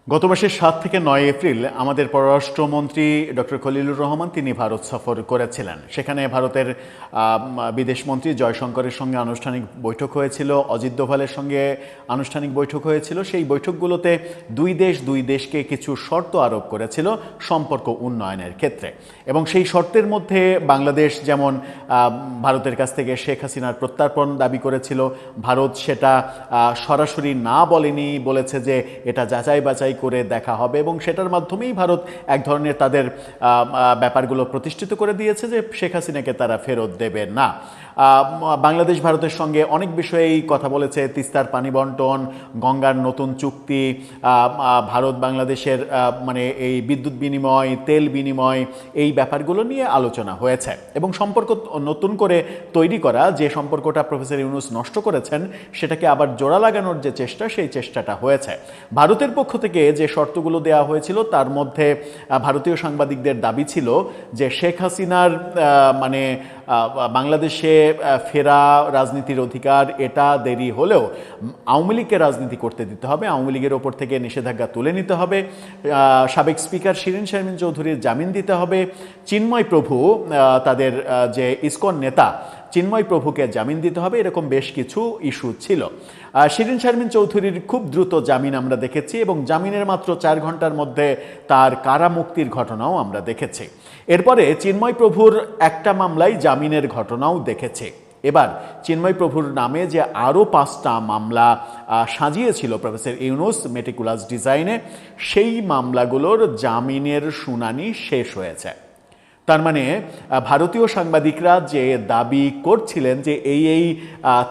গত মাসের ৭ থেকে ৯ এপ্রিল আমাদের পররাষ্ট্রমন্ত্রী ডক্টর খলিলুর রহমান তিনি ভারত সফর করেছিলেন। সেখানে ভারতের বিদেশমন্ত্রী জয়শঙ্করের সঙ্গে আনুষ্ঠানিক বৈঠক হয়েছিল, অজিত দোভালের সঙ্গে আনুষ্ঠানিক বৈঠক হয়েছিল। সেই বৈঠকগুলোতে দুই দেশকে কিছু শর্ত আরোপ করেছিল সম্পর্ক উন্নয়নের ক্ষেত্রে, এবং সেই শর্তের মধ্যে বাংলাদেশ যেমন ভারতের কাছ থেকে শেখ হাসিনার প্রত্যর্পণ দাবি করেছিল, ভারত সেটা সরাসরি না বলেনি, বলেছে যে এটা যাচাই বাছাই করে দেখা হবে, এবং সেটার মাধ্যমেই ভারত এক ধরনের তাদের ব্যাপারগুলো প্রতিষ্ঠিত করে দিয়েছে যে শেখ হাসিনাকে তারা ফেরত দেবে না। বাংলাদেশ ভারতের সঙ্গে অনেক বিষয়েই কথা বলেছে, তিস্তার পানি বন্টন, গঙ্গার নতুন চুক্তি, ভারত বাংলাদেশের মানে এই বিদ্যুৎ বিনিময়, তেল বিনিময়, এই ব্যাপারগুলো নিয়ে আলোচনা হয়েছে। এবং সম্পর্ক নতুন করে তৈরি করা, যে সম্পর্কটা প্রফেসর ইউনূস নষ্ট করেছেন সেটাকে আবার জোড়া লাগানোর যে চেষ্টা, সেই চেষ্টাটা হয়েছে। ভারতের পক্ষ থেকে যে শর্তগুলো দেওয়া হয়েছিল তার মধ্যে ভারতীয় সাংবাদিকদের দাবি ছিল যে শেখ হাসিনার মানে বাংলাদেশে ফেরা, রাজনীতির অধিকার, এটা দেরি হলেও আওয়ামী লীগকে রাজনীতি করতে দিতে হবে, আওয়ামী লীগের ওপর থেকে নিষেধাজ্ঞা তুলে নিতে হবে, সাবেক স্পিকার শিরীন শারমিন চৌধুরীর জামিন দিতে হবে, চিন্ময় প্রভু তাদের যে ইসকন নেতা চিন্ময় প্রভুকে জামিন দিতে হবে, এরকম বেশ কিছু ইস্যু ছিল। শিরীন শারমিন চৌধুরীর খুব দ্রুত জামিন আমরা দেখেছি, এবং জামিনের মাত্র 4 ঘন্টার মধ্যে তার কারামুক্তির ঘটনাও আমরা দেখেছি। এরপরে চিন্ময় প্রভুর একটা মামলায় জামিনের ঘটনাও দেখেছি। এবার চিন্ময় প্রভুর নামে যে আরও 5টা মামলা সাজিয়েছিল প্রফেসর ইউনূস মেটিকুলাস ডিজাইনে, সেই মামলাগুলোর জামিনের শুনানি শেষ হয়েছে। তার মানে ভারতীয় সাংবাদিকরা যে দাবি করছিলেন যে এই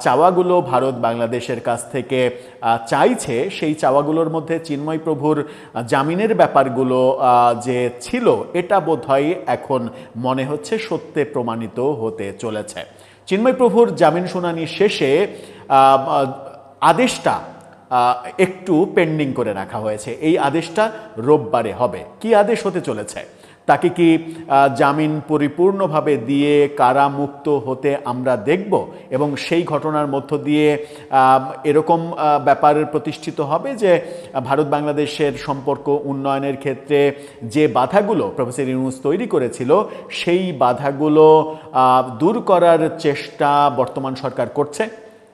চাওয়াগুলো ভারত বাংলাদেশের কাছ থেকে চাইছে, সেই চাওয়াগুলোর মধ্যে চিন্ময় প্রভুর জামিনের ব্যাপারগুলো যে ছিল, এটা বোধহয় এখন মনে হচ্ছে সত্যে প্রমাণিত হতে চলেছে। চিন্ময় প্রভুর জামিন শুনানি শেষে আদেশটা একটু পেন্ডিং করে রাখা হয়েছে। এই আদেশটা রোববারে হবে। কি আদেশ হতে চলেছে? তাকে কি জামিন পরিপূর্ণভাবে দিয়ে কারামুক্ত হতে আমরা দেখব, এবং সেই ঘটনার মধ্য দিয়ে এরকম ব্যাপার প্রতিষ্ঠিত হবে যে ভারত বাংলাদেশের সম্পর্ক উন্নয়নের ক্ষেত্রে যে বাধাগুলো প্রফেসর ইউনূস তৈরি করেছিল, সেই বাধাগুলো দূর করার চেষ্টা বর্তমান সরকার করছে।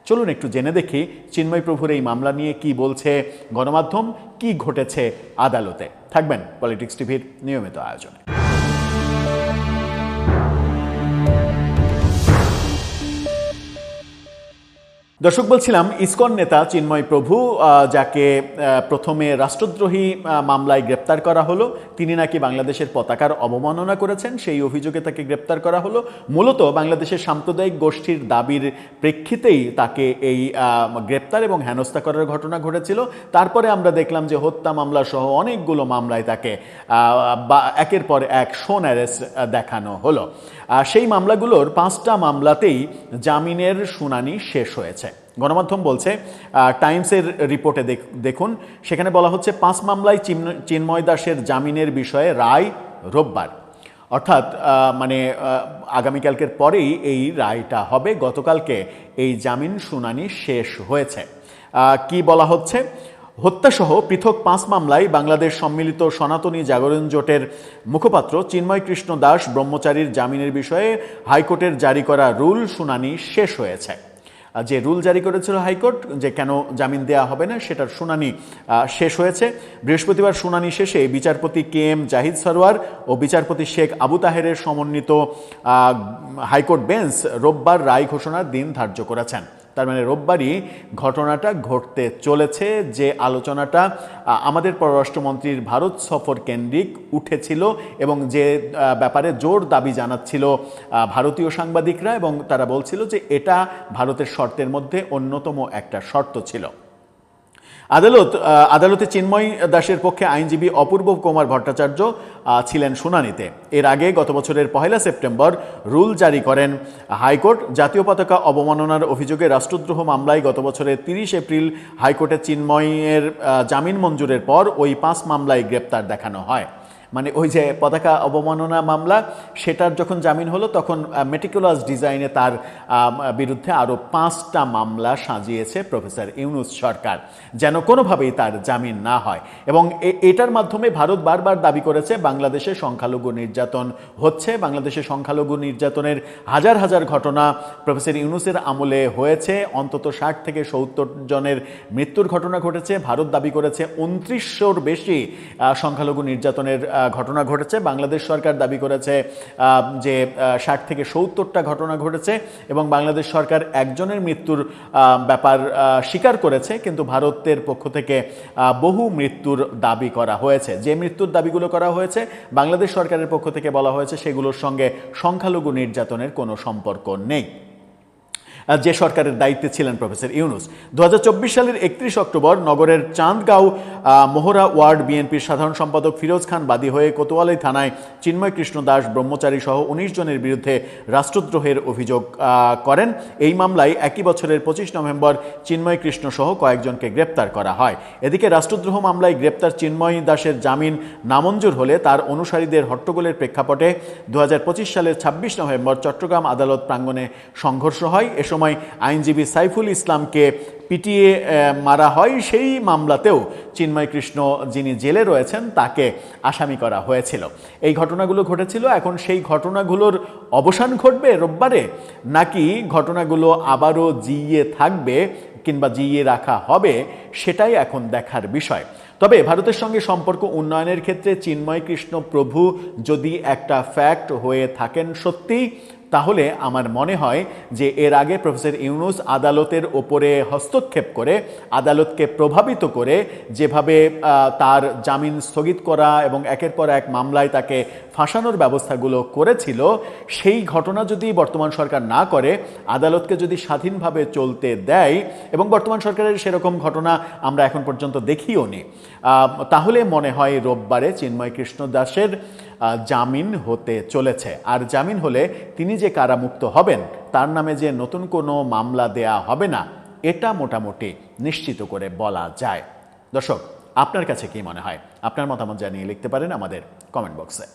চলুন একটু জেনে দেখি চিন্ময় প্রভুর এই মামলা নিয়ে কি বলছে গণমাধ্যম, কি ঘটেছে আদালতে। থাকবেন পলিটিক্স টিভির নিয়মিত আয়োজনে। দর্শক, বলছিলাম ইসকন নেতা চিন্ময় প্রভু, যাকে প্রথমে রাষ্ট্রদ্রোহী মামলায় গ্রেপ্তার করা হলো, তিনি নাকি বাংলাদেশের পতাকার অবমাননা করেছেন, সেই অভিযোগে তাকে গ্রেপ্তার করা হলো। মূলত বাংলাদেশের সাম্প্রদায়িক গোষ্ঠীর দাবির প্রেক্ষিতেই তাকে এই গ্রেপ্তার এবং হেনস্থা করার ঘটনা ঘটেছিল। তারপরে আমরা দেখলাম যে হত্যা মামলা সহ অনেকগুলো মামলায় তাকে একের পর এক শোন অ্যারেস্ট দেখানো হলো। সেই মামলাগুলোর 5টা মামলাতেই জামিনের শুনানি শেষ হয়েছে। গণমাধ্যম বলছে, টাইমসের রিপোর্টে দেখুন, সেখানে বলা হচ্ছে 5 মামলায় চিন্ময় দাসের জামিনের বিষয়ে রায় রোববার, অর্থাৎ মানে আগামীকালকের পরেই এই রায়টা হবে। গতকালকে এই জামিন শুনানি শেষ হয়েছে। কি বলা হচ্ছে? হত্যাসহ পৃথক 5 মামলায় বাংলাদেশ সম্মিলিত সনাতনী জাগরণ জোটের মুখপাত্র চিন্ময় কৃষ্ণ দাস ব্রহ্মচারীর জামিনের বিষয়ে হাইকোর্টের জারি করা রুল শুনানি শেষ হয়েছে। যে রুল জারি করেছিল হাইকোর্ট যে কেন জামিন দেয়া হবে না, সেটার শুনানি শেষ হয়েছে। বৃহস্পতিবার শুনানি শেষে বিচারপতি কে এম জাহিদ সরওয়ার ও বিচারপতি শেখ আবু তাহেরের সমন্বিত হাইকোর্ট বেঞ্চ রোববার রায় ঘোষণার দিন ধার্য করেছেন। তার মানে রোববারই ঘটনাটা ঘটতে চলেছে, যে আলোচনাটা আমাদের পররাষ্ট্রমন্ত্রীর ভারত সফর কেন্দ্রিক উঠেছিল, এবং যে ব্যাপারে জোর দাবি জানাচ্ছিল ভারতীয় সাংবাদিকরা, এবং তারা বলছিল যে এটা ভারতের শর্তের মধ্যে অন্যতম একটা শর্ত ছিল। আদালতে চিন্ময় দাসের পক্ষে আইনজীবী অপূর্ব কুমার ভট্টাচার্য ছিলেন শুনানিতে। এর আগে গত বছরের 1 সেপ্টেম্বর রুল জারি করেন হাইকোর্ট। জাতীয় পতাকা অবমাননার অভিযোগে রাষ্ট্রদ্রোহ মামলায় গত বছরের 30 এপ্রিল হাইকোর্টে চিন্ময়ের জামিন মঞ্জুরের পর ওই 5 মামলায় গ্রেপ্তার দেখানো হয়। মানে ওই যে পতাকা অবমাননা মামলা, সেটার যখন জামিন হলো তখন মেটিকুলাস ডিজাইনে তার বিরুদ্ধে আরও 5টা মামলা সাজিয়েছে প্রফেসর ইউনূস সরকার, যেন কোনোভাবেই তার জামিন না হয়। এবং এটার মাধ্যমে ভারত বারবার দাবি করেছে বাংলাদেশে সংখ্যালঘু নির্যাতন হচ্ছে, বাংলাদেশে সংখ্যালঘু নির্যাতনের হাজার হাজার ঘটনা প্রফেসর ইউনূসের আমলে হয়েছে, অন্তত 60 থেকে 70 জনের মৃত্যুর ঘটনা ঘটেছে। ভারত দাবি করেছে 2900-র বেশি সংখ্যালঘু নির্যাতনের ঘটনা ঘটেছে। বাংলাদেশ সরকার দাবি করেছে যে 60 থেকে 70টা ঘটনা ঘটেছে, এবং বাংলাদেশ সরকার একজনের মৃত্যুর ব্যাপার স্বীকার করেছে, কিন্তু ভারতের পক্ষ থেকে বহু মৃত্যুর দাবি করা হয়েছে। যে মৃত্যুর দাবিগুলো করা হয়েছে বাংলাদেশ সরকারের পক্ষ থেকে বলা হয়েছে সেগুলোর সঙ্গে সংখ্যালঘু নির্যাতনের কোনো সম্পর্ক নেই, যে সরকারের দায়িত্বে ছিলেন প্রফেসর ইউনূস। 2024 সালের 31 অক্টোবর নগরের চাঁদগাঁও মোহরা ওয়ার্ড বিএনপির সাধারণ সম্পাদক ফিরোজ খান বাদী হয়ে কোতোয়ালি থানায় চিন্ময় কৃষ্ণ দাস ব্রহ্মচারী সহ 19 জনের বিরুদ্ধে রাষ্ট্রদ্রোহের অভিযোগ করেন। এই মামলায় একই বছরের 25 নভেম্বর চিন্ময় কৃষ্ণ সহ কয়েকজনকে গ্রেপ্তার করা হয়। এদিকে রাষ্ট্রদ্রোহ মামলায় গ্রেপ্তার চিন্ময় দাসের জামিন নামঞ্জুর হলে তার অনুসারীদের হট্টগোলের প্রেক্ষাপটে 2025 সালের 26 নভেম্বর চট্টগ্রাম আদালত প্রাঙ্গণে সংঘর্ষ হয়। এ সময় আইনজীবী সাইফুল ইসলামকে পিটিয়ে মারা হয়। সেই মামলাতেও চিন্ময় কৃষ্ণ, যিনি জেলে রয়েছেন, তাকে আসামি করা হয়েছিল। এই ঘটনাগুলো ঘটেছিল। এখন সেই ঘটনাগুলোর অবসান ঘটবে রোববারে, নাকি ঘটনাগুলো আবারও জিইয়ে থাকবে কিংবা জিইয়ে রাখা হবে, সেটাই এখন দেখার বিষয়। তবে ভারতের সঙ্গে সম্পর্ক উন্নয়নের ক্ষেত্রে চিন্ময় কৃষ্ণ প্রভু যদি একটা ফ্যাক্ট হয়ে থাকেন সত্যি, তাহলে আমার মনে হয় যে এর আগে প্রফেসর ইউনূস আদালতের ওপরে হস্তক্ষেপ করে, আদালতকে প্রভাবিত করে যেভাবে তার জামিন স্থগিত করা এবং একের পর এক মামলায় তাকে ফাঁসানোর ব্যবস্থাগুলো করেছিল, সেই ঘটনা যদি বর্তমান সরকার না করে, আদালতকে যদি স্বাধীনভাবে চলতে দেয়, এবং বর্তমান সরকারের সেরকম ঘটনা আমরা এখন পর্যন্ত দেখিও নি, তাহলে মনে হয় রোববারে চিন্ময় কৃষ্ণ দাসের জামিন হতে চলেছে। আর জামিন হলে তিনি যে কারামুক্ত হবেন, তার নামে যে নতুন কোনো মামলা দেয়া হবে না, এটা মোটামুটি নিশ্চিত করে বলা যায়। দর্শক, আপনার কাছে কি মনে হয়? আপনার মতামত জানিয়ে লিখতে পারেন আমাদের কমেন্ট বক্সে।